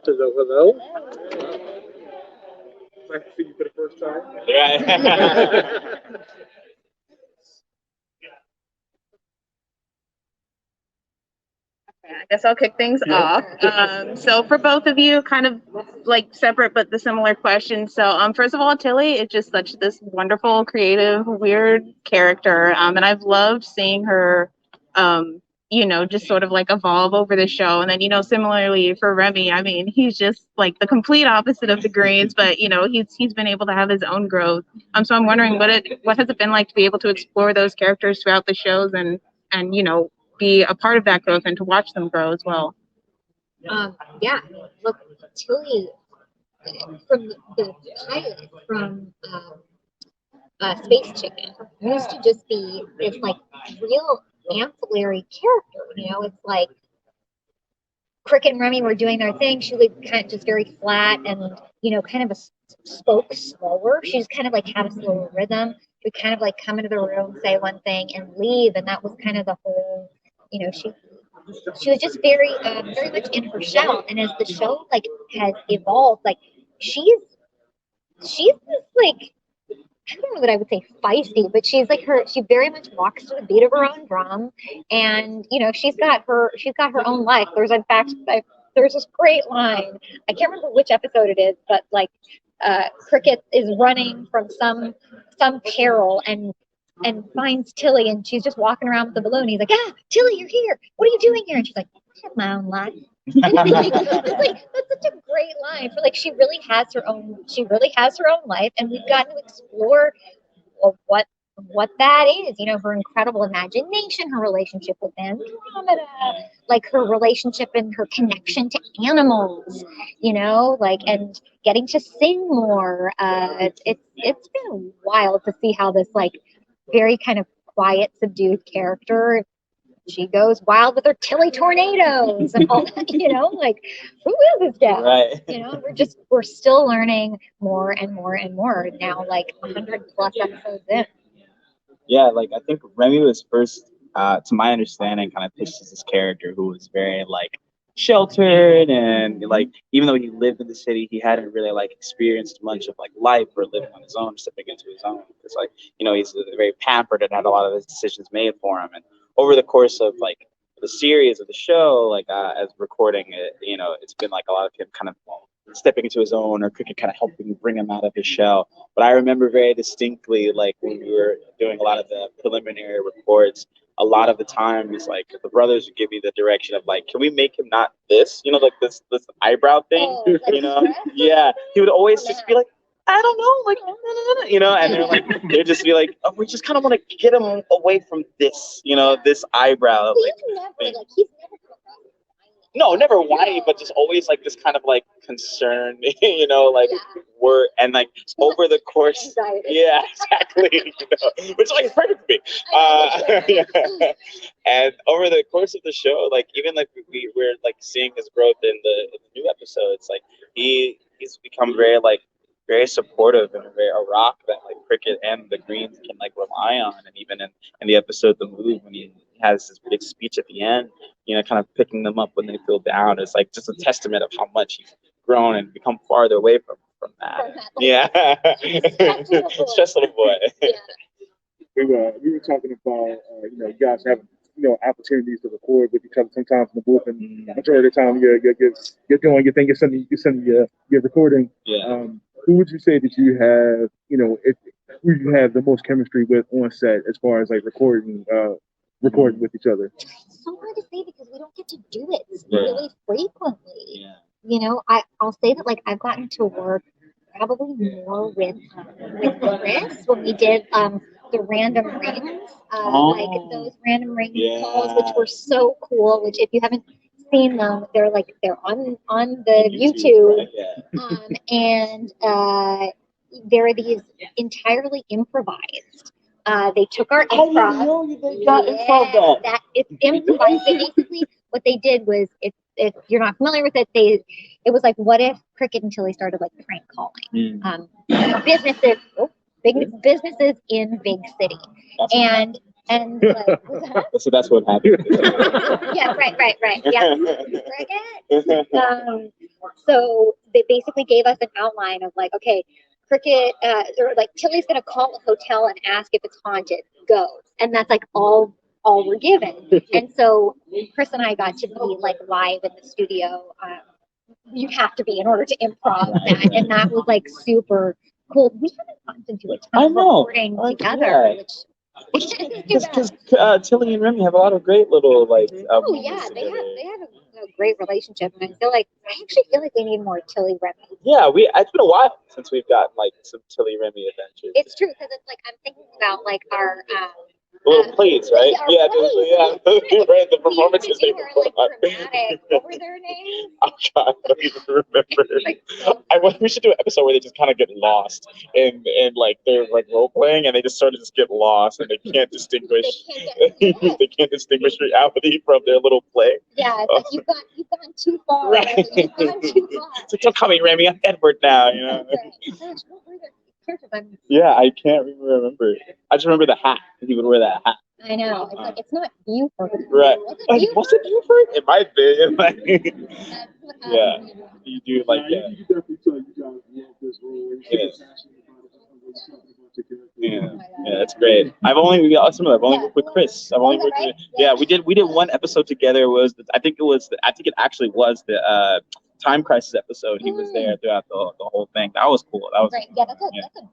Hello. Nice to see you for the first time. Yeah. I guess I'll kick things off. So for both of you, kind of like separate but the similar question. So first of all, Tilly is just such this wonderful, creative, weird character. And I've loved seeing her, just sort of like evolve over the show. And then, similarly for Remy, I mean, he's just like the complete opposite of the Greens, but he's been able to have his own growth. So I'm wondering what has it been like to be able to explore those characters throughout the shows and be a part of that growth and to watch them grow as well. Yeah, look, Tilly from the pilot from Space Chicken used to just be this like real ancillary character. It's like Cricket and Remy were doing their thing. She was kind of just very flat and kind of spoke slower. She just kind of like had a slower rhythm. She would kind of like come into the room, say one thing, and leave, and that was kind of the whole. She was just very much in her shell. And as the show like has evolved, like she's this like I don't know that I would say feisty, but she's like she very much walks to the beat of her own drum, and she's got her own life. There's this great line. I can't remember which episode it is, but like Cricket is running from some peril and finds Tilly, and she's just walking around with the balloon. He's like, Tilly, you're here. What are you doing here? And she's like, I have my own life. It's like that's such a great line for like she really has her own life, and we've gotten to explore what that is, her incredible imagination, her relationship with Andromeda, like her relationship and her connection to animals, and getting to sing more. It's been wild to see how this like very kind of quiet, subdued character, she goes wild with her Tilly tornadoes and all that, like who is this gal? Right. We're still learning more and more and more now, like 100+ episodes in. Yeah, like I think Remy was first, to my understanding, kind of pitched as this character who was very like sheltered, and like even though he lived in the city, he hadn't really like experienced much of like life or living on his own, stepping into his own. Because like he's very pampered and had a lot of his decisions made for him. And over the course of like the series of the show, like as recording it, it's been like a lot of him kind of stepping into his own, or Cricket kind of helping bring him out of his shell. But I remember very distinctly, like when we were doing a lot of the preliminary reports, a lot of the time it's like the brothers would give me the direction of like, can we make him not this, like this eyebrow thing, Yeah, he would always just be like, I don't know, like, and they'd just be like, oh, we just kind of want to get him away from this, this eyebrow. No, never whiny, but just always like this kind of like concern, we're and like over the course, yeah, exactly, which like is perfect for me. Yeah. And over the course of the show, like even like we're like seeing his growth in the new episodes, like he's become very supportive and a rock that like Cricket and the Greens can like rely on. And even in the episode The Move, when he has this big speech at the end, kind of picking them up when they feel down, it's like just a testament of how much he's grown and become farther away from that. Yeah. Stress little boy. Yeah. We were talking about you guys have opportunities to record with each other sometimes in the booth, and majority of the time you're doing your thing, you're sending your recording. Yeah. Who would you say that you have who you have the most chemistry with on set as far as like recording with each other? It's so hard to say because we don't get to do it really frequently. Yeah. I'll say that like I've gotten to work probably more with Chris when we did the random rings, like those random ring calls, which were so cool. Which if you haven't seen them, they're on the YouTube, and there are these entirely improvised. They took our improv. They got improv. That it's improvised. So basically, what they did was if you're not familiar with it, it was like, what if Cricket and Tilly started like prank calling businesses, big businesses in big city, and like, was that? So that's what happened. Yeah, right, yeah. Cricket. So they basically gave us an outline of like, okay, Cricket, or like Tilly's gonna call a hotel and ask if it's haunted. Go, and that's like all we're given. And so Chris and I got to be like live in the studio. You have to be in order to improv that, and that was like super cool. We haven't gotten to do a ton of recording together, because Tilly and Remy have a lot of great little like. They have a great relationship, and I actually feel like we need more Tilly Remy. Yeah, it's been a while since we've gotten like some Tilly Remy adventures. It's true, because it's like I'm thinking about like our little plays, right? Yeah, right. The performances they were like dramatic. What were their names? Oh God, I don't even remember. We should do an episode where they just kind of get lost and like they're like role playing and they just sort of just get lost and they can't distinguish. They can't distinguish reality from their little play. Yeah, it's like you've gone too far. Right. You've gone too far. So don't call me Remy. I'm Edward now. You know. Right. Gosh, what were their characters? Yeah, I can't remember. I just remember the hat. He would wear that hat. I know. It's like, it's not Buford. Right. Was it Buford? It might be. That's what Yeah. happened. You do like You can definitely tell you guys love this role. Yeah, that's great. I've only worked with Chris. We did one episode together. I think it actually was the Time Crisis episode. He was there throughout the whole thing. That was cool. That was great. Yeah, that's a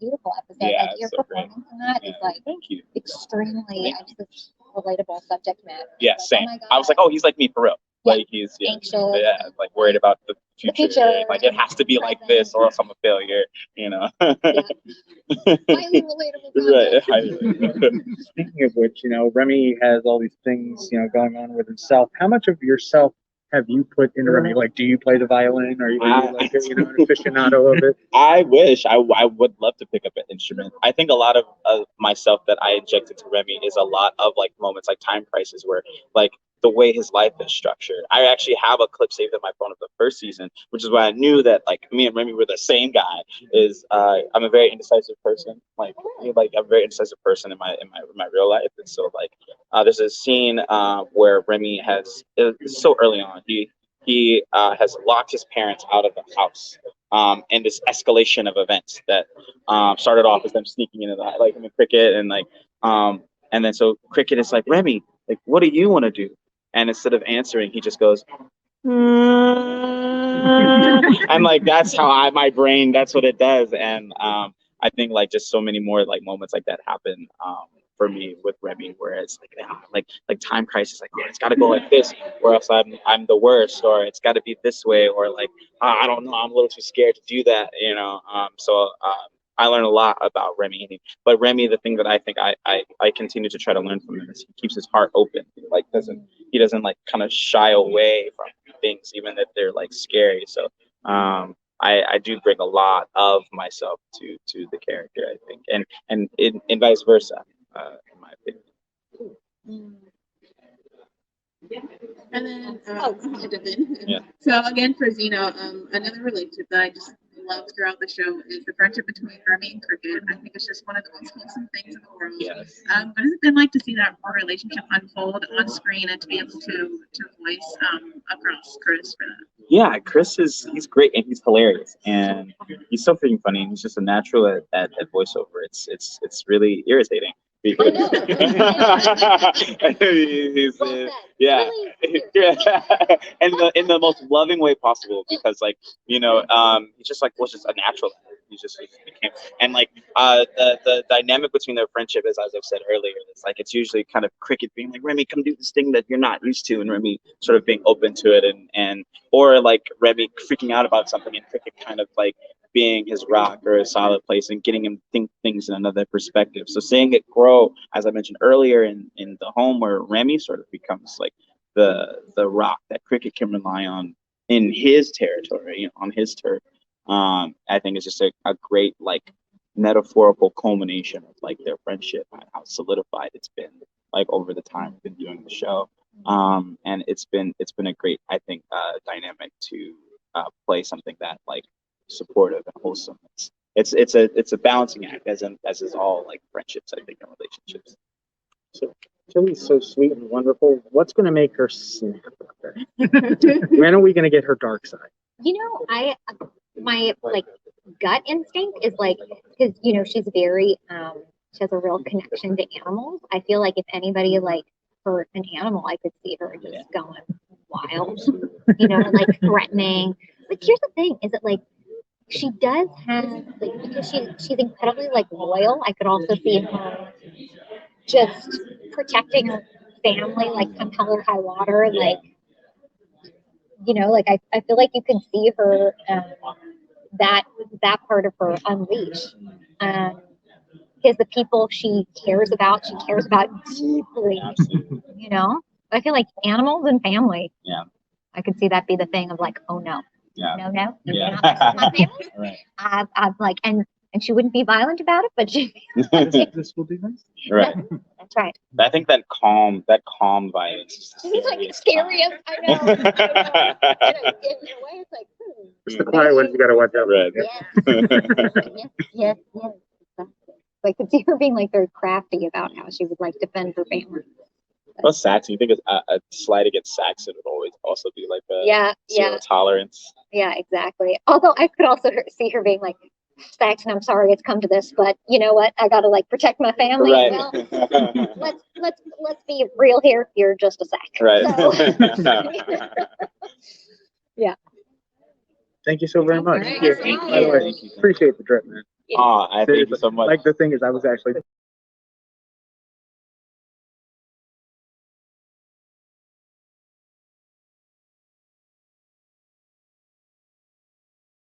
beautiful episode. Yeah, like your so performance in that is like thank you. Extremely just relatable subject matter. Yeah, like, same. Oh my God. I was like, oh, he's like me for real. Yeah. Like he's anxious. like worried about the future. Like it has to be like this, or else I'm a failure. You know. Highly relatable. Right. Speaking of which, Remy has all these things, going on with himself. How much of yourself have you put into Remy? Like, do you play the violin? Or are you like, an aficionado of it? I wish I would love to pick up an instrument. I think a lot of myself that I injected to Remy is a lot of like moments like Time Crisis where like the way his life is structured. I actually have a clip saved on my phone of the first season, which is why I knew that like me and Remy were the same guy. I'm a very indecisive person. Like I'm a very indecisive person in my real life. And so like there's a scene where Remy it's so early on. He has locked his parents out of the house. And this escalation of events that started off as them sneaking into the Cricket and and then so Cricket is like, Remy, like, what do you want to do? And instead of answering, he just goes, and like that's how my brain, that's what it does. And I think like just so many more like moments like that happen for me with Remy, where it's like Time Crisis, like it's got to go like this, or else I'm the worst, or it's got to be this way, or like I don't know, I'm a little too scared to do that, So I learned a lot about Remy, but Remy, the thing that I think I continue to try to learn from him is he keeps his heart open. Like he doesn't like kind of shy away from things, even if they're like scary. So I do bring a lot of myself to the character, I think, and vice versa, in my opinion. And then Yeah. So again for Zeno, another relationship that I just love throughout the show is the friendship between Remy and Cricket. I think it's just one of the most wholesome things in the world. Yes. What has it been like to see that relationship unfold on screen and to be able to voice across Chris for that? Yeah, Chris he's great and he's hilarious and he's so freaking funny and he's just a natural at voiceover. It's really irritating. He's, yeah, in the most loving way possible, because he's just was just a natural. He became, and the dynamic between their friendship is, as I've said earlier, it's usually kind of Cricket being like, Remy, come do this thing that you're not used to, and Remy sort of being open to it, or Remy freaking out about something and Cricket kind of being his rock or a solid place and getting him think things in another perspective. So seeing it grow, as I mentioned earlier, in the home where Remy sort of becomes the rock that Cricket can rely on in his territory, on his turf. I think it's just a great metaphorical culmination of their friendship and how solidified it's been over the time we've been doing the show. And it's been a great, I think, dynamic to play something that like supportive and wholesome. It's a balancing act, as is all like friendships, I think, and relationships. So Tilly's so sweet and wonderful. What's going to make her snap? When are we going to get her dark side? You know, my like gut instinct is like, because you know she's very she has a real connection to animals. I feel like if anybody like hurt an animal, I could see her just going wild, you know, like threatening. But here's the thing: is that like she does have like, because she's incredibly like loyal. I could also see her just protecting her family, like come hell or high water, like, you know, like I feel like you can see her that part of her unleash. Because the people she cares about deeply. You know, I feel like animals and family. Yeah. I could see that be the thing of like, oh no, Yeah. no, you Yeah. cannot mess with my family. Right. I'm like, and she wouldn't be violent about it, but she. This will be nice. Right. That's right. I think that calm violence. She's like scariest. I know. In a way, it's like, It's the quiet ones you got to watch out. Right. Yes. I could see her being like very crafty about how she would like defend her family. Well, Saxon, you think a slight against Saxon would always also be like a zero tolerance. Yeah, exactly. Although I could also see her being like, Saxon, I'm sorry it's come to this, but you know what? I gotta like protect my family. Right. Well, let's be real here. You're just a sack. Right. So, yeah. Thank you so very much. All right. By the way, appreciate the trip, man. I thank you so much. Like the thing is, I was actually